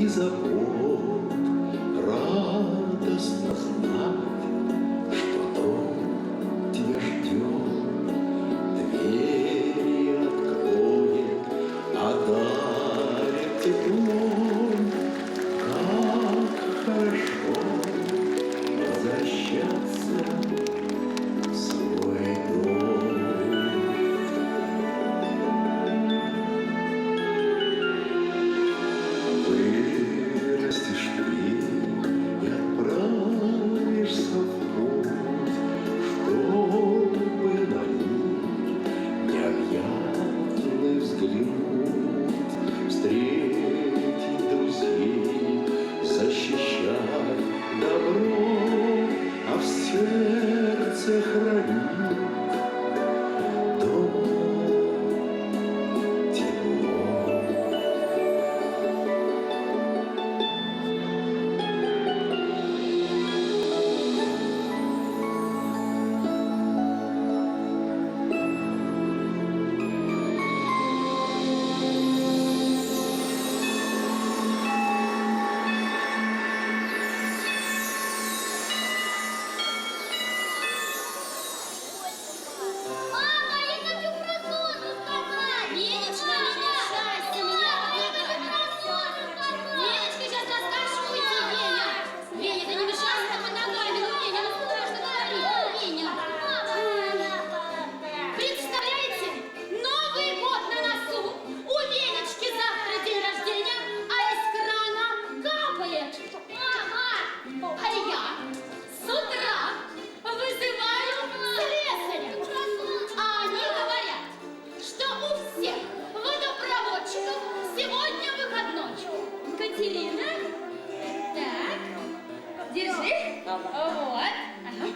и забот. Радостно знать, что дом тебя ждет, двери откроет, одарит теплом. Как хорошо возвращаться в свой дом. Вырастешь ты и отправишься в путь, чтобы на них необъятный взглянуть, встретить друзей, защищать добро, а в сердце хранить дом. Катерина, так, держи, вот, ага.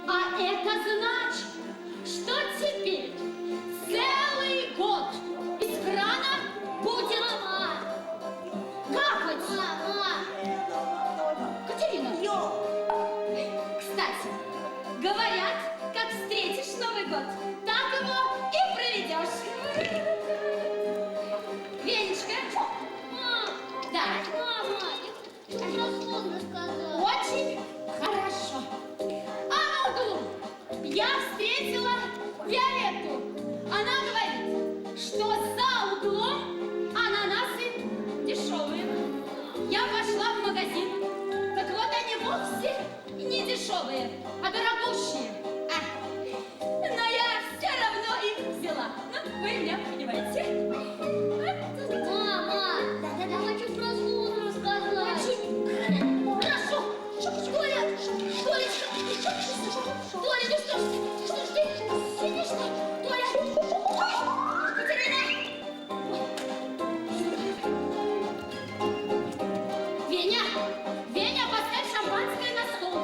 А это значит, что теперь целый год из крана будет капать. Катерина, кстати, говорят, как встретишь Новый год, так его и проведешь. Венечка. Да. Очень хорошо. А на углу я встретила Виолетту. Она говорит, что за углом ананасы дешевые. Я пошла в магазин. Так вот они вовсе не дешевые, а дорогущие. Но я все равно их взяла. Ну, вы меня понимаете. Мама, да хочу про сон рассказать. Хорошо. Толя, ты что ж ты сидишь-то? Толя! Катерина! Веня, поставь шампанское на стол.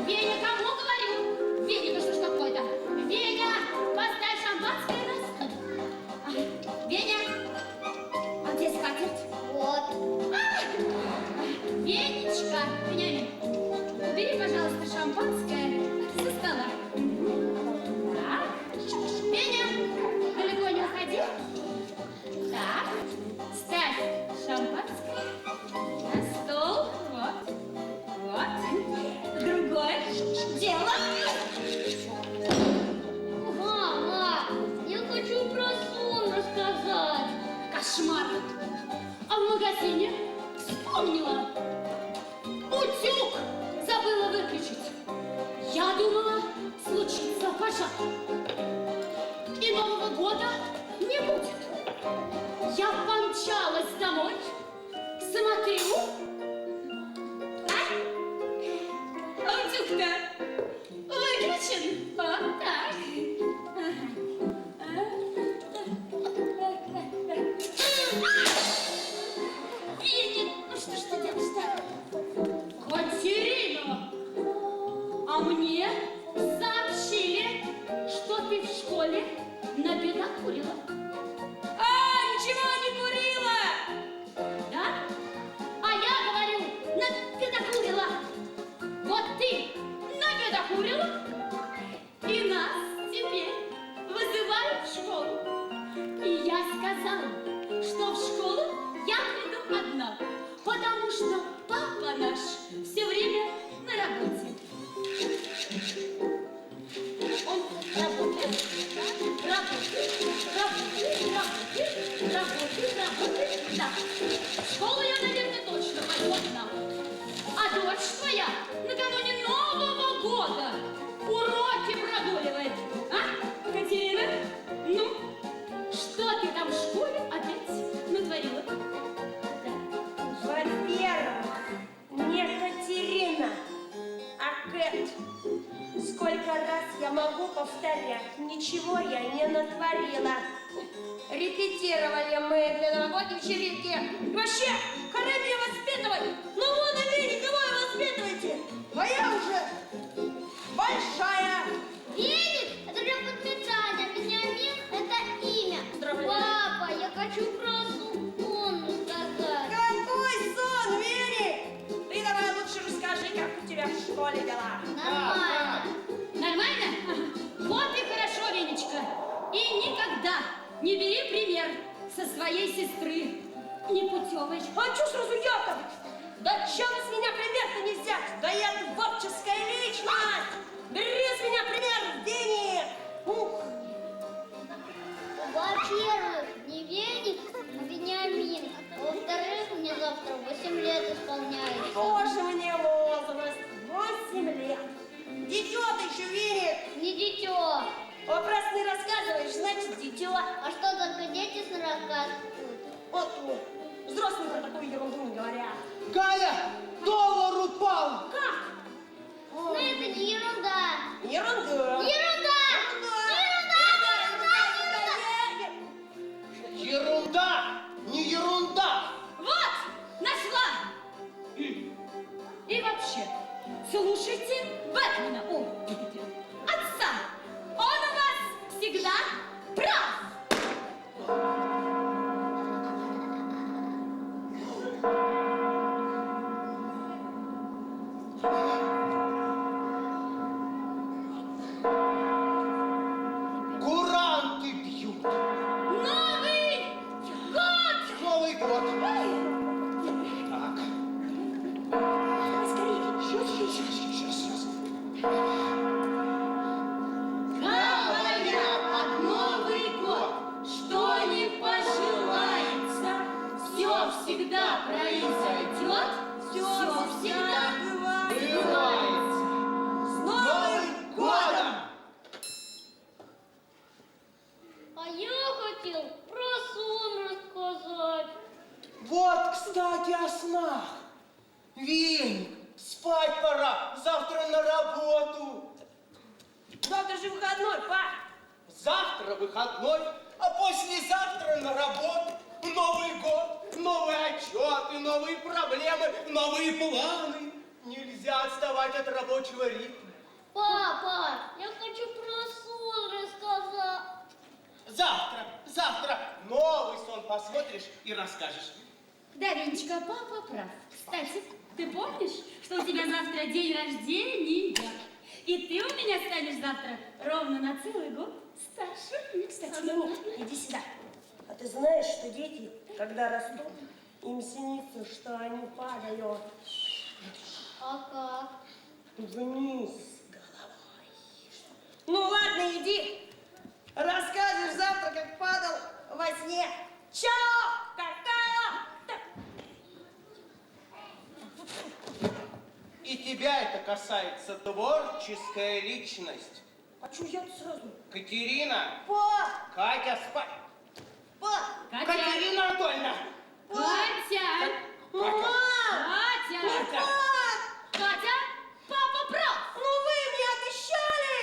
Веня, кому говорю? Веня, да что ж такое-то? Веня, поставь шампанское на стол. Веня, а где скатерть? Вот. Венечка, Вениамин, убери, пожалуйста, шампанское со стола. Так. Веня, далеко не уходи. Так. Ставь шампанское на стол. Вот. Вот. Другое дело. Мама, я хочу про сон рассказать. Кошмар. А в магазине вспомнила. Утюг забыла выключить. Я думала, случится пожар. И Нового года не будет. Я помчалась домой. Смотрю. Утюг-то выключен. Вот так. Веня, ну что ж ты делаешь-то? Катерина! А мне сообщили, что ты в школе набедокурила. Ничего не курила! Да? А я говорю, набедокурила. Вот ты набедокурила, и нас теперь вызывают в школу. И я сказала, что в школу я приду одна, потому потому что папа наш все время на работе. Он работает, работает, да. В школу я, наверное, точно пойду одна. А дочь твоя накануне Нового года уроки прогуливает. А, Катерина? Ну, что ты там в школе опять натворила? Во-первых, не Катерина, а Кэт. Сколько раз я могу повторять, ничего я не натворила. Репетировали мы для новогодней вечеринки. И вообще, пора меня воспитывать. Ну вон, Вере, кого вы воспитываете? А я уже большая. Веник – это же подписание, а Вениамин – это имя. Папа, я хочу про сон рассказать. Какой сон, Вере? Ты давай лучше расскажи, как у тебя в школе дела. Нормально. Нормально? Вот и хорошо, Венечка. И никогда не бери пример со своей сестры непутевой. А чё сразу я-то? Да чё вы с меня пример-то не взять? Да я творческая личность! Бери с меня пример, Веник! Ух! Во-первых, не Веник, а Вениамин. А во-вторых, мне завтра 8 лет исполняется. Тоже мне возраст 8 лет. Дитё ты еще, Веник! Не дитё. Вопрос не рассказываешь, значит дитё. А что только дети с рассказывают? Вот. Взрослые про такую ерунду не говорят. Галя, доллар упал! Как? Ну это не ерунда. Ерунда. Ерунда! Ерунда, не ерунда! Вот, нашла! И вообще, слушайте Бэтмена, отца. Он у вас всегда прав. Куранты бьют! Новый год! Новый год! Так. Скорее. Сейчас. Говорят, под Новый год, что не пожелается, все всегда произойдет, все всегда Бывается! С Новым годом! А я хотел про сон рассказать. Вот, кстати, о снах. Веник, спать пора, завтра на работу. Завтра же выходной, па. Завтра выходной, а послезавтра на работу. Новый год, новые отчеты, новые проблемы, новые планы. Нельзя отставать от рабочего ритма. Папа, я хочу про сон рассказать. Завтра новый сон посмотришь и расскажешь. Да, Венечка, папа прав. Кстати, ты помнишь, что у тебя завтра день рождения? И ты у меня станешь завтра ровно на целый год старше. Кстати, Ну, иди сюда. А ты знаешь, что дети, когда растут, им снится, что они падают А вниз головой. Ну ладно, иди. Расскажешь завтра, как падал во сне. Чао! Какао! И тебя это касается, творческая личность. А чё я сразу? Катерина, Па! Катя, спать. Па! Катерина Анатольевна. Катя! Мам! Катя! Катя! Катя! Папа прав! Ну вы мне обещали!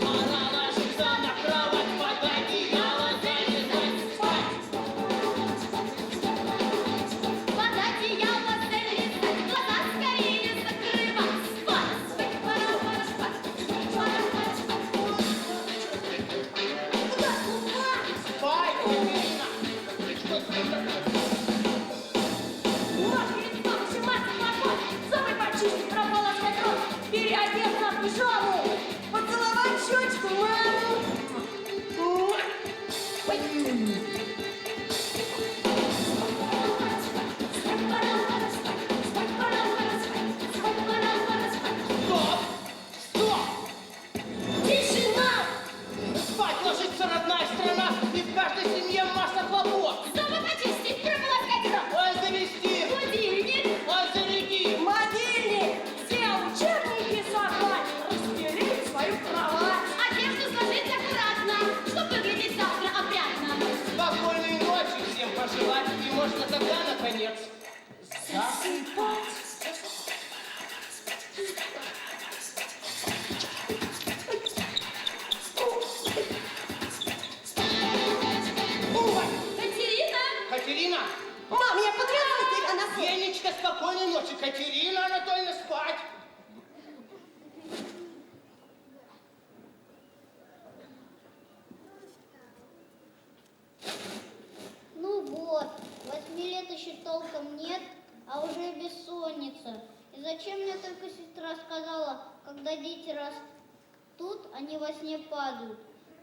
Пора ложиться на Стоп! Стоп! Тишина! Спать ложится родная страна, и в каждой семье масса хлопот. Зубы почистить, прополоскать рот. Ой, завести! Будильник. Ой, заряди! Мобильник! Все учебники собрать! Расстелить свою кровать! Одежду сложить аккуратно, чтобы выглядеть завтра опрятно. Спокойной ночи всем пожелать, и можно тогда, наконец, засыпать. Катерина! Катерина! Мам, я поклялась тебя на слово! Венечка, спокойной ночи! Катерина Анатольевна, спать! Ну вот, 8 лет еще толком нет, а уже бессонница. И зачем мне только сестра сказала, когда дети растут, они во сне падают?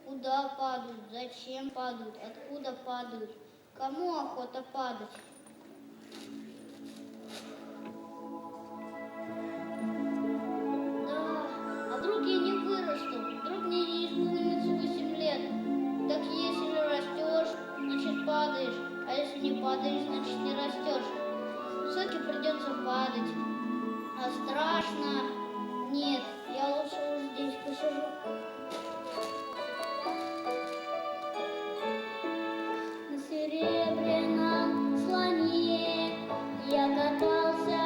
Куда падают? Зачем падают? Откуда падают? Кому охота падать? Да, а вдруг я не вырасту? Вдруг мне не исполнится 8 лет? Так если растешь, значит падаешь, а если не падаешь, значит не растешь. Все-таки придется падать. А страшно? Нет, я лучше вот здесь посижу. На серебряном слоне я катался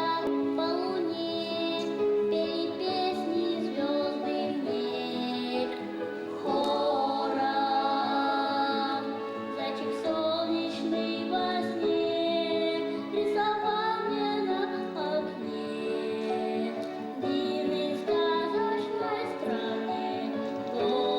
по луне, пели песни звезды мне хором. Зайчик солнечный во сне рисовал мне на окне длинной сказочной стране город.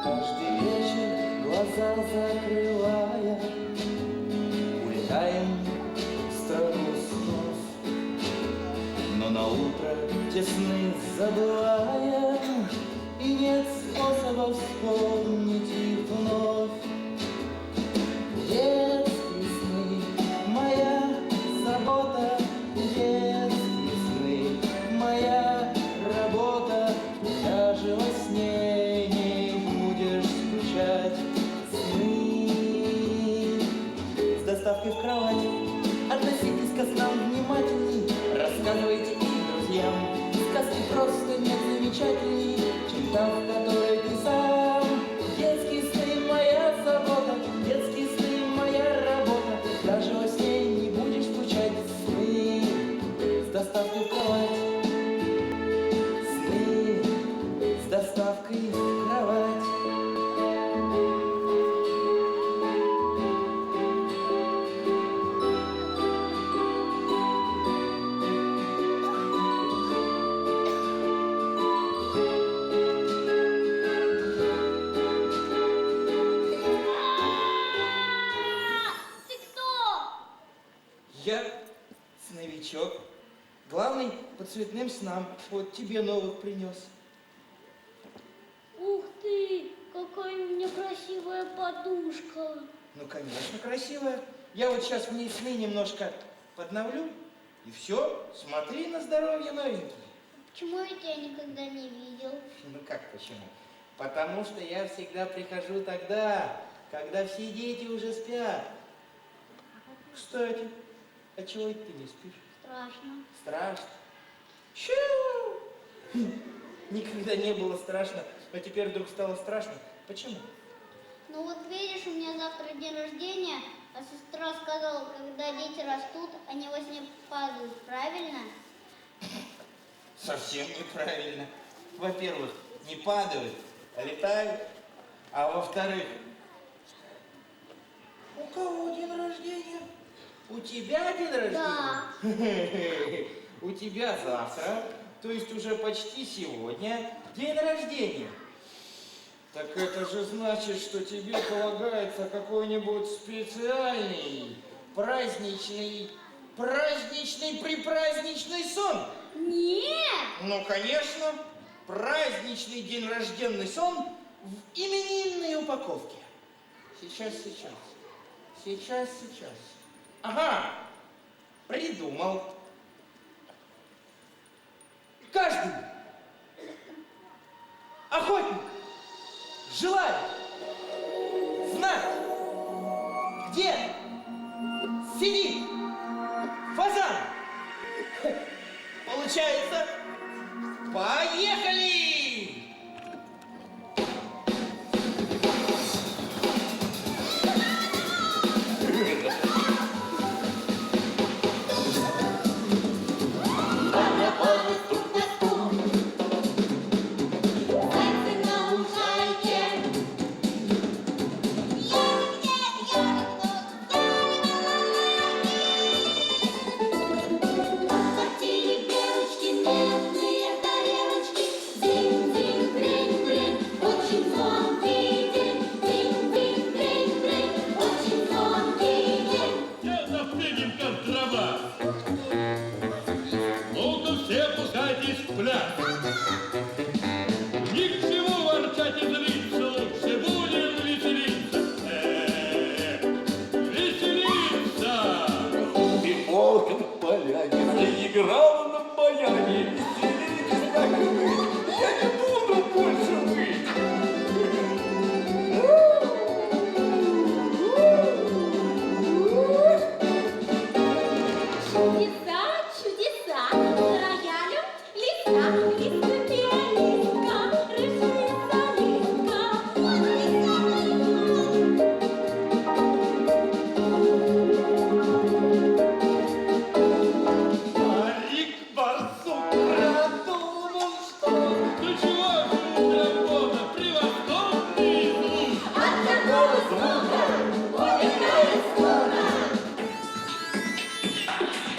Каждый вечер, глаза закрывая, улетаем в страну снов. Но на утро те сны забываем, и нет способа вспомнить их вновь. Детские сны, моя забота, детские сны, моя работа, даже во сне не будешь скучать. Сны с доставкой в кровать. Относитесь ко снам внимательней, рассказывайте их друзьям. Сказки просто нет замечательней, чем та, в которой ты сам. Детские сны, моя забота, детские сны, моя работа, даже во сне не будешь скучать. Сны с доставкой в кровать. Сны с доставкой в кровать. Ты кто? Я сновичок. Главный по цветным снам. Вот тебе новых принес. Ух ты, какая у меня красивая подушка. Ну, конечно, красивая. Я вот сейчас в ней сны немножко подновлю. И все, смотри на здоровье новенький. Почему я тебя никогда не видел? Ну как почему? Потому что я всегда прихожу тогда, когда все дети уже спят. Кстати, а чего это ты не спишь? Страшно. Страшно. Чего? Никогда не было страшно, а теперь вдруг стало страшно. Почему? Ну вот видишь, у меня завтра день рождения, а сестра сказала, когда дети растут, они во сне падают, правильно? Совсем неправильно. Во-первых, не падают, а летают. А во-вторых, у кого день рождения? У тебя день рождения? Да. У тебя завтра, то есть уже почти сегодня, день рождения. Так это же значит, что тебе полагается какой-нибудь специальный, припраздничный сон. Нет! Ну, конечно, праздничный день рожденный сон в именинной упаковке. Сейчас. Ага, придумал. Каждый охотник желает знать, где сидит фазан. Получается, поехали! Зайцы на лужайке. Подхватили белочки, медные тарелочки. Динь-динь, бринь-бринь, очень звонкий день. Динь-динь, бринь-бринь, очень звонкий день. Я запрыгнем, как дрова. Ну-ка все пускайтесь в пляс. Ни к чему ворчать и злиться, лучше будем веселиться. Веселиться! И волк на поляне заиграл на баяне. Веселитесь так и быть, я не буду больше быть. Чудеса, чудеса, за роялем лиса, лиска пианистка, рыжая солистка. Старик барсук продумал, что Ну чего же у дракона превосходный звук? От такого звука умирает скука. Очень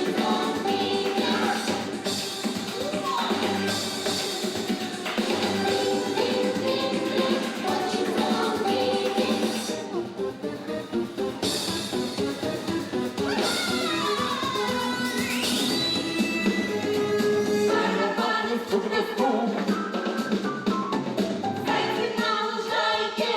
звонкий день. Очень звонкий день. Барабаны стук на стук. Зайцы на лужайке.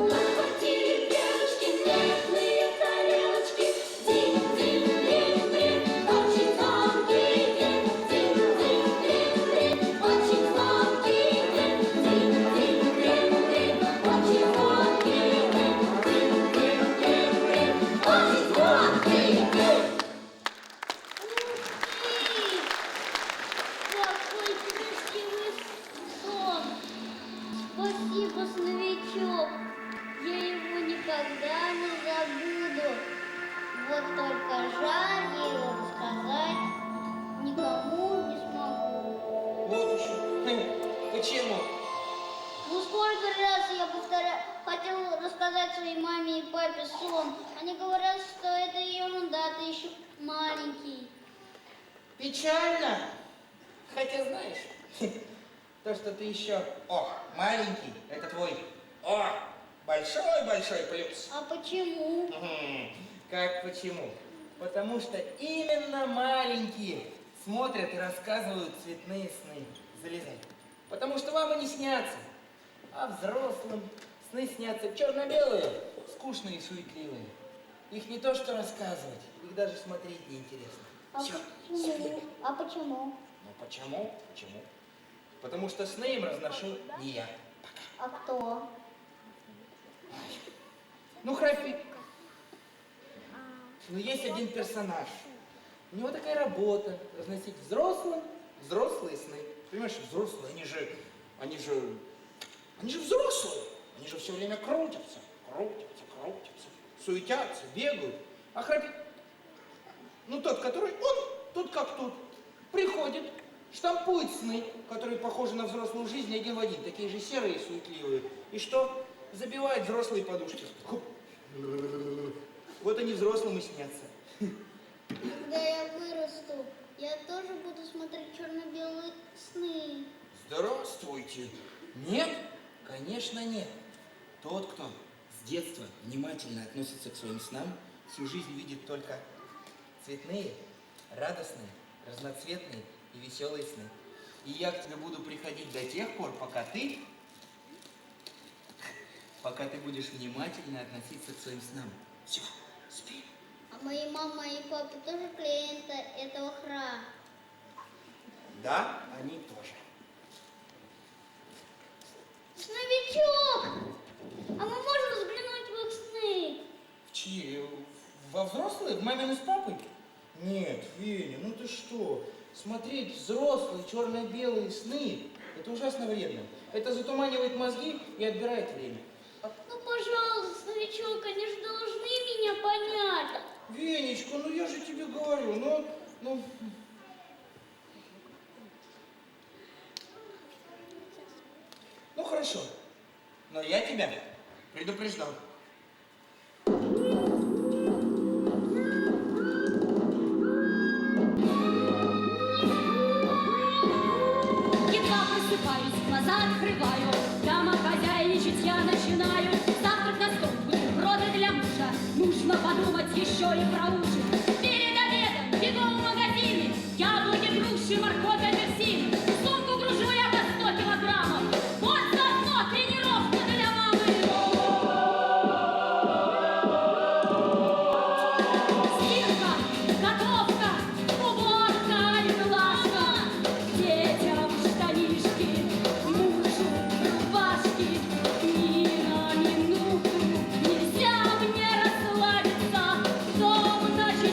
Подхватили белочки, медные тарелочки. Динь-динь, бринь-бринь, очень звонкий день. Динь-динь, бринь-бринь, очень звонкий день. Динь-динь, бринь-бринь, очень звонкий день. Динь-динь, бринь-бринь, очень звонкий день. Какой красивый сон! Спасибо, сновичок! Я его никогда не забуду. Вот только жаль, я его рассказать никому не смогу. Вот еще. Почему? Ну, сколько раз я хотел рассказать своей маме и папе сон. Они говорят, что это ерунда, ты еще маленький. Печально. Хотя знаешь, то, что ты еще, маленький, это твой, большой-большой плюс. А почему? Как почему? Потому что именно маленькие смотрят и рассказывают цветные сны. Залезай. Потому что вам они снятся. А взрослым сны снятся черно-белые, скучные и суетливые. Их не то что рассказывать, их даже смотреть неинтересно. А Всё, почему? спи. А почему? Ну почему? Почему? Потому что сны им разношу не я. А кто? Ну, храпи. Но есть один персонаж. У него такая работа — разносить взрослые сны. Понимаешь, взрослые, они же взрослые. Они же все время крутятся, суетятся, бегают. А храпит, ну, тот, который тут как тут, приходит, штампует сны, которые похожи на взрослую жизнь один в один, такие же серые и суетливые. И что? Забивает взрослые подушки. Вот они взрослым и снятся. Когда я вырасту, я тоже буду смотреть черно-белые сны. Здравствуйте. Нет? Конечно, нет. Тот, кто с детства внимательно относится к своим снам, всю жизнь видит только цветные, радостные, разноцветные и веселые сны. И я к тебе буду приходить до тех пор, пока ты будешь внимательно относиться к своим снам. Все, спи. А мои мама и папа тоже клиенты этого храма. Да, они тоже. Сновичок! А мы можем взглянуть в их сны? В чьи? Во взрослые? В мамины с папой? Нет, Веня, ну ты что? Смотреть взрослые черно-белые сны — это ужасно вредно. Это затуманивает мозги и отбирает время. Ну, пожалуйста, сновичок, они же должны меня понять. Венечка, ну я же тебе говорю, ну... Ну хорошо, но я тебя предупреждал. Едва просыпаюсь, глаза открываю, дома хозяйничать я начинаю. Завтрак на стол, бутерброды для мужа, нужно подумать еще и про ужин. Перед обедом бегом в магазине, яблоки, груши, морковь, апельсин. В сумку гружу я по 100 килограммов, вот заодно тренировка для мамы. Стирка, готовка, уборка и глажка. Детям штанишки, мужу рубашки. Ни на минуту нельзя мне расслабиться. Дом начал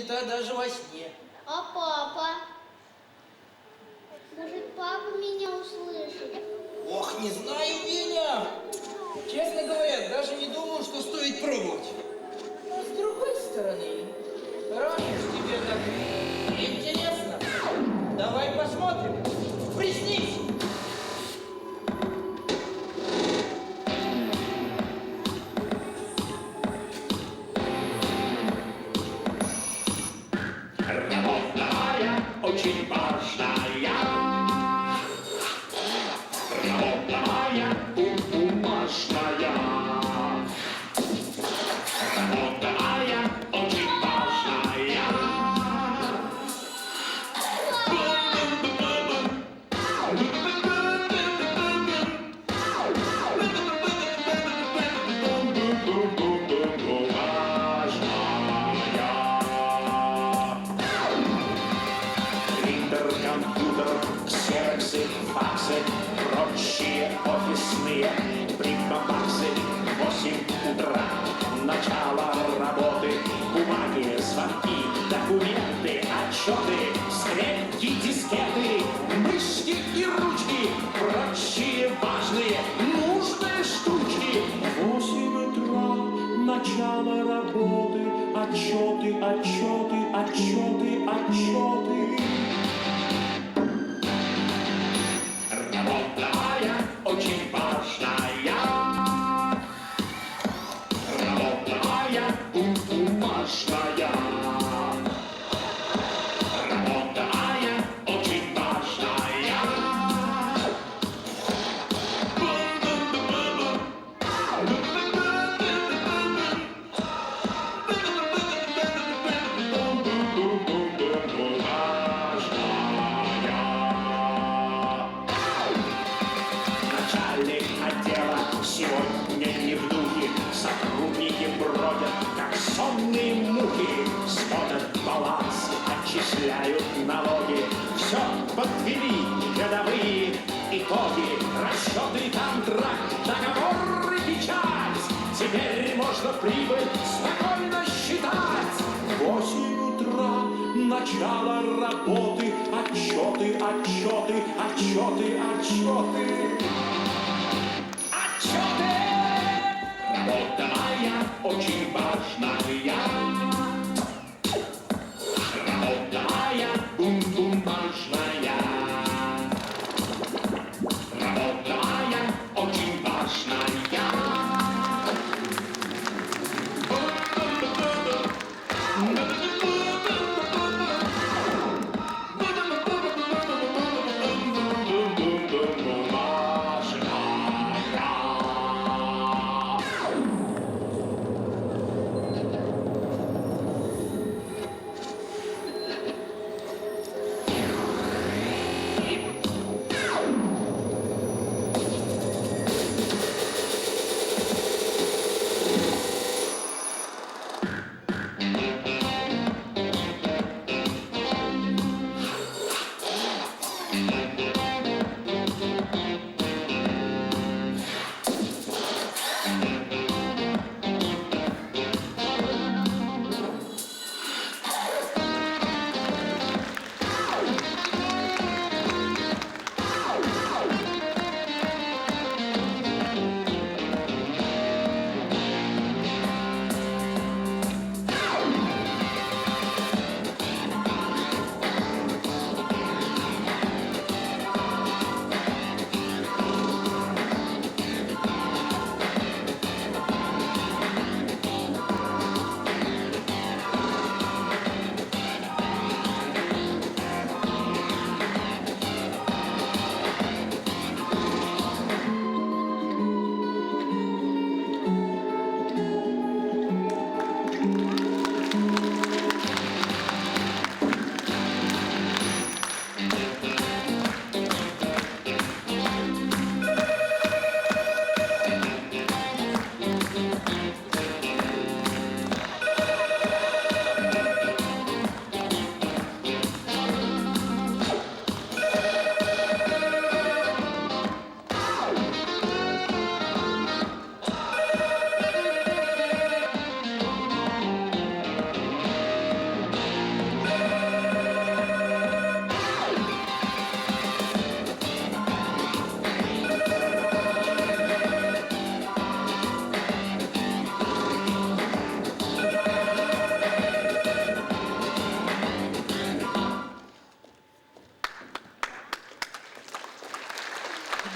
занята даже во сне. А папа? Может, папа меня услышит? Ох, не знаю, Веня. Честно говоря, даже не думал, что стоит пробовать. А с другой стороны, раз уж тебе так интересно, давай посмотрим. Приснись. Работа моя очень важная. Работа моя бумажная. Работа моя очень важная. Принтер, компьютер, ксероксы, факсы, прочие офисные приколбасы. 8 утра, начало работы, бумаги, звонки, документы, отчеты, скрепки, дискеты, мышки и ручки, прочие важные, нужные штучки. 8 утра, начало работы, отчеты, отчеты, отчеты, отчеты. Работа моя очень важная. Работа моя бумажная. Работа моя очень важная. Начальник отдела сегодня не в духе. Сотрудники бродят, как сонные мухи. Смотрят баланс, отчисляют налоги. Все подвели годовые итоги. Расчеты, контракт, договор и печать. Теперь можно прибыль спокойно считать. 8 утра, начало работы. Отчеты, отчеты, отчеты, отчеты. Отчеты! Работа моя очень важная. Работа моя бумажная. Работа моя очень важная.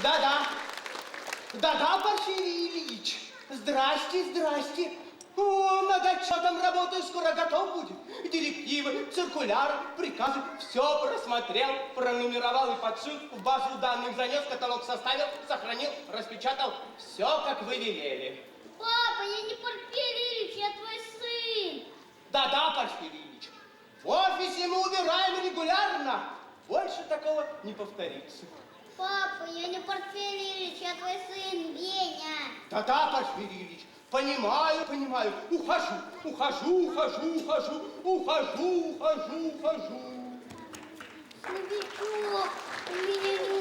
Да-да. Да-да, Порфирий Ильич. Здрасте, здрасте. О, над отчетом работаю, скоро готов будет. Директивы, циркуляры, приказы. Все просмотрел, пронумеровал и подшил, в базу данных занес, каталог составил, сохранил, распечатал. Все, как вы велели. Папа, я не Порфирий Ильич, я твой сын. Да-да, Порфирий Ильич. В офисе мы убираем регулярно. Больше такого не повторится. Папа, я не Порфирий Ильич, я твой сын, Веня. Да-да, Порфирий Ильич. Понимаю, понимаю. Ухожу, ухожу, ухожу, ухожу, ухожу, ухожу, ухожу. Новичок, он меня не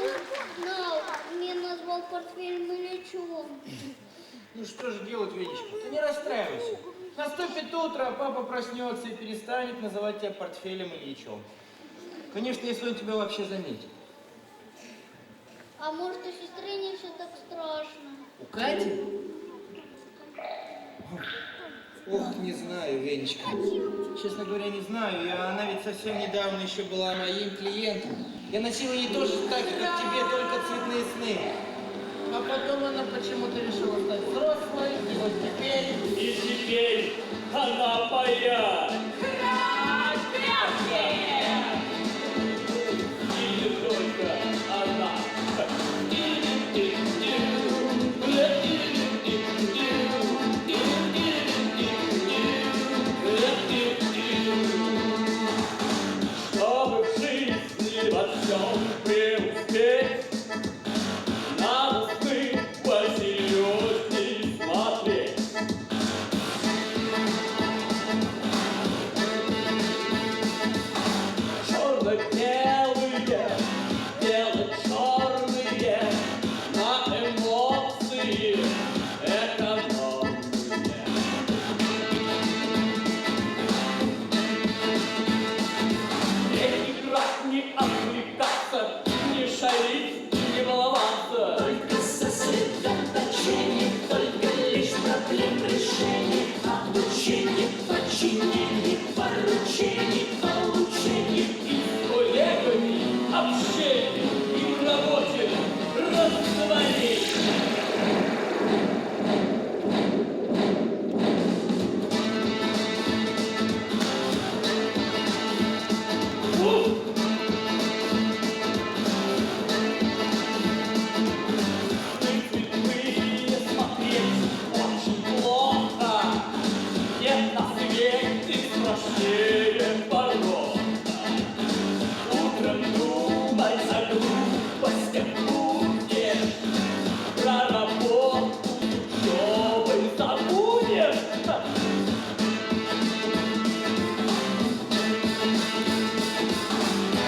узнал, меня назвал Портфелем Ильичом. Ну что же делать, Венечка? Ты не расстраивайся. Наступит утро, а папа проснется и перестанет называть тебя Портфелем Ильичом. Конечно, если он тебя вообще заметит. А может, у сестры не все так страшно? У Кати? Ох, не знаю, Венечка. Честно говоря, не знаю. Она ведь совсем недавно еще была моим клиентом. Я носила ей тоже так, как тебе, только цветные сны. А потом она почему-то решила стать взрослой, и вот теперь... И теперь она моя. И не только она. Чтобы в жизни во всем преуспеть, надо сны посерьезней смотреть. Черно-белые, бело-черные, на эмоции экономные. Не играть, не отвлекаться, не шалить, не баловаться. Только сосредоточение, только лишь проблем решение, обучение, подчинение, поручение, получение. И с коллегами общение, и в работе растворение. Цветные смотреть очень плохо. Нет на свете страшнее порока. Утром думай о глупостях будешь, про работу с учебой забудешь.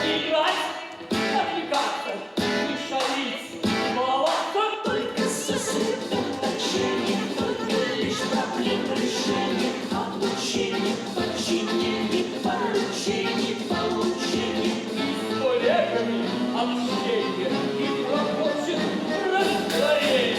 Играть, отвлекаться, не шалить, не баловаться. Только сосредоточение, только лишь проблем решение, обучение, подчинение, поручение, получение. С коллегами общение и в работе растворение.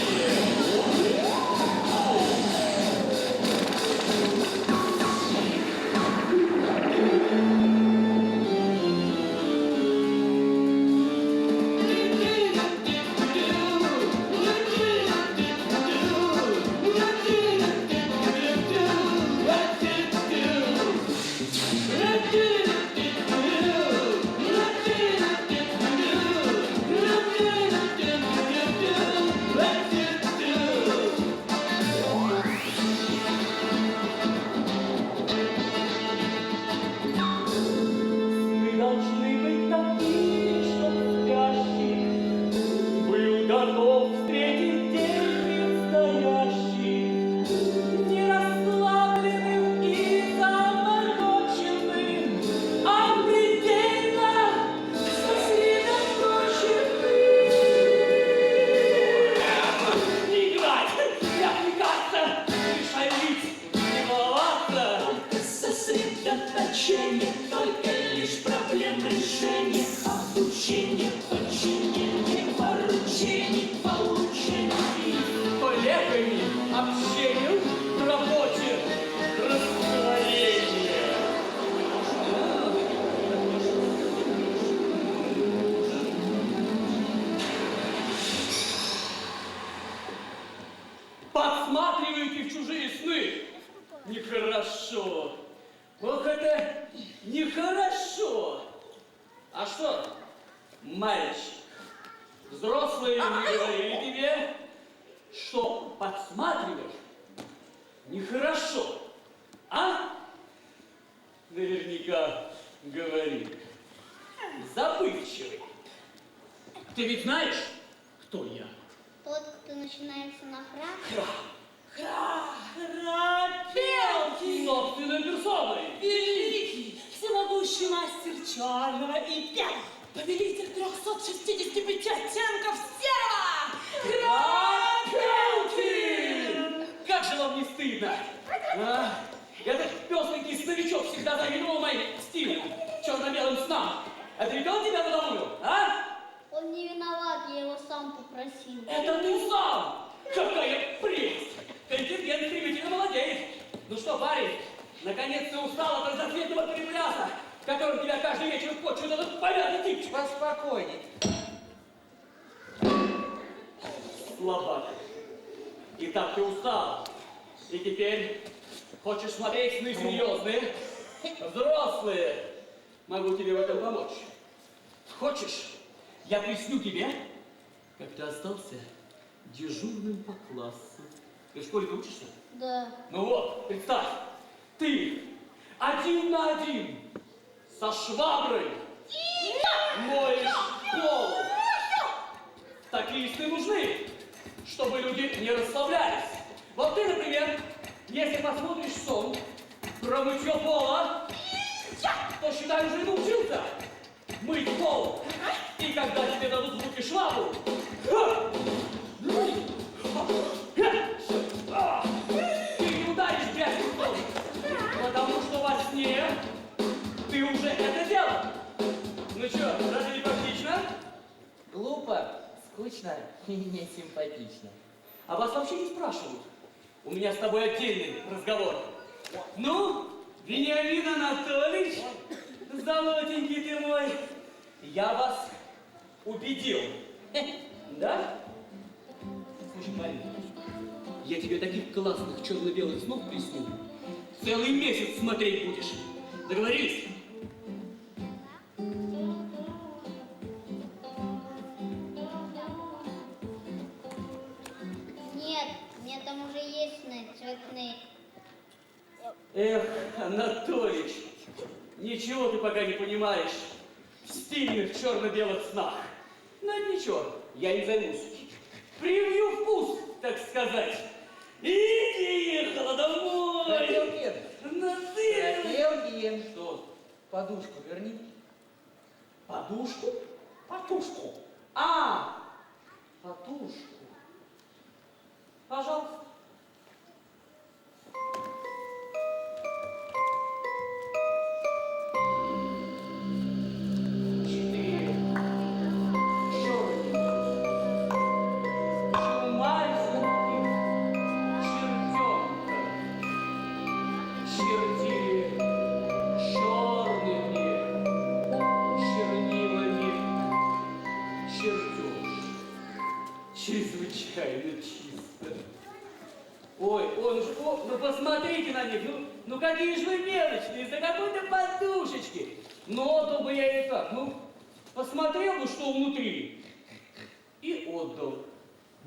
Мы должны быть такими, чтоб спящий был готов встретить день предстоящий, не расслабленным и замороченным, а предельно сосредоточенным. Не играть, не отвлекаться, не шалить, не баловаться. Только сосредоточение, только лишь проблем решение, обучение, подчинение, поручение, получение. С коллегами общению, в работе растворение. взрослые не говорили тебе, что подсматриваешь нехорошо, а? Наверняка говорили. Забывчивый. Ты ведь знаешь, кто я? Тот, кто начинается на храп. Храпелки! Собственной персоной. Великий, всемогущий мастер черного и белого, повелитель 365 оттенков серого! Храпелки! Как же вам не стыдно? А? Этот песленький старичок всегда завидовал моим стилем, черно-белым снам. Это ведь он тебя надумал, а? Он не виноват, я его сам попросил. Это ты сам! Какая прелесть! Контингент стремительно молодеет. Ну что, парень, наконец ты устал от разноцветного перепляса, которым тебя каждый вечер почует этот помятый типчик. Поспокойней. Слабак. Итак, ты устал. И теперь хочешь смотреть сны серьезные, взрослые. Могу тебе в этом помочь. Хочешь, я поясню тебе, как ты остался дежурным по классу. Ты в школе учишься? Да. Ну вот, представь, ты один на один со шваброй моешь пол. Такие сны нужны, чтобы люди не расслаблялись. Вот ты, например, если посмотришь сон про мытье пола, то, считай, уже научился мыть пол. И когда тебе дадут в руки швабру, ты не ударишь грязь в пол, потому что во сне ты уже это делал. Ну что, разве не практично? Глупо, скучно и не симпатично. А вас вообще не спрашивают. У меня с тобой отдельный разговор. Ну, Вениамин Анатольевич, золотенький ты мой, я вас убедил. Да? Слушай, парень, я тебе таких классных черно-белых снов присню. Целый месяц смотреть будешь. Договорились? Нет, у меня там уже есть сны цветные. Эх, Анатольевич, ничего ты пока не понимаешь в стильных черно-белых снах. Но это ничего, я им займусь. Привью вкус, так сказать. Иди, холодомой! Крапелкин, На ты! Крапелкин, Что? подушку верни. Подушку? Подушку. А, подушку. Пожалуйста. Четыре. Черных. Чумазеньких чертенка. Чертили черными чернилами чертеж. Чрезвычайно чисто. Ой, ну посмотрите на них, ну какие же вы мелочные, за какой-то подушечки. Ну, то бы я и так, ну, посмотрел бы, что внутри, и отдал.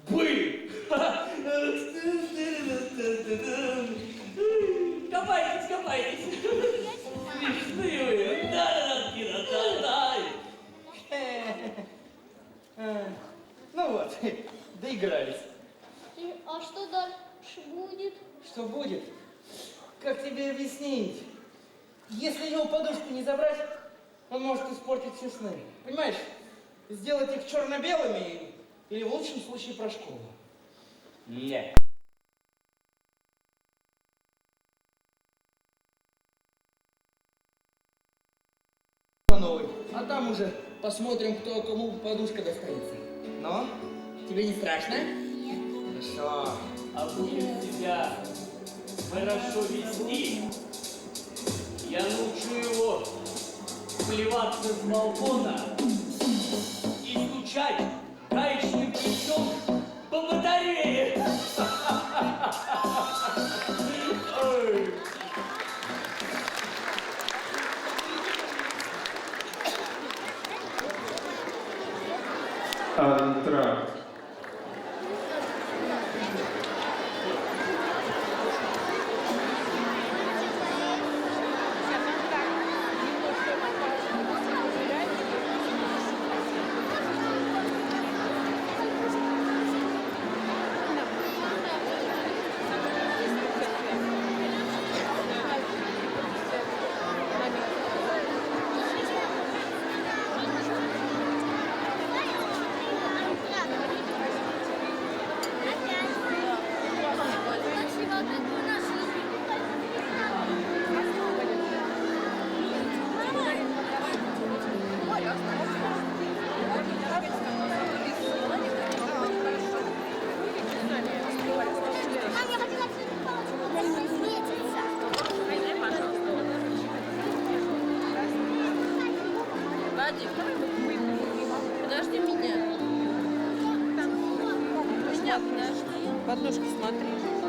Бы! Копайтесь, копайтесь. Смешные вы. Да-да-да-да-да-да. Ну вот, доигрались. А что дальше будет? Что будет? Как тебе объяснить? Если его подушку не забрать, он может испортить все сны. Понимаешь? Сделать их черно-белыми или в лучшем случае про школу. Нет. Новый. А там уже посмотрим, кто кому подушка достанется. Но? Тебе не страшно? Нет. Хорошо. А будет себя хорошо вести, я научу его плеваться с балкона и стучать гаечным ключом по батарее. Ой. Антракт. Вадик, подожди меня. Подожди. Подножки смотри.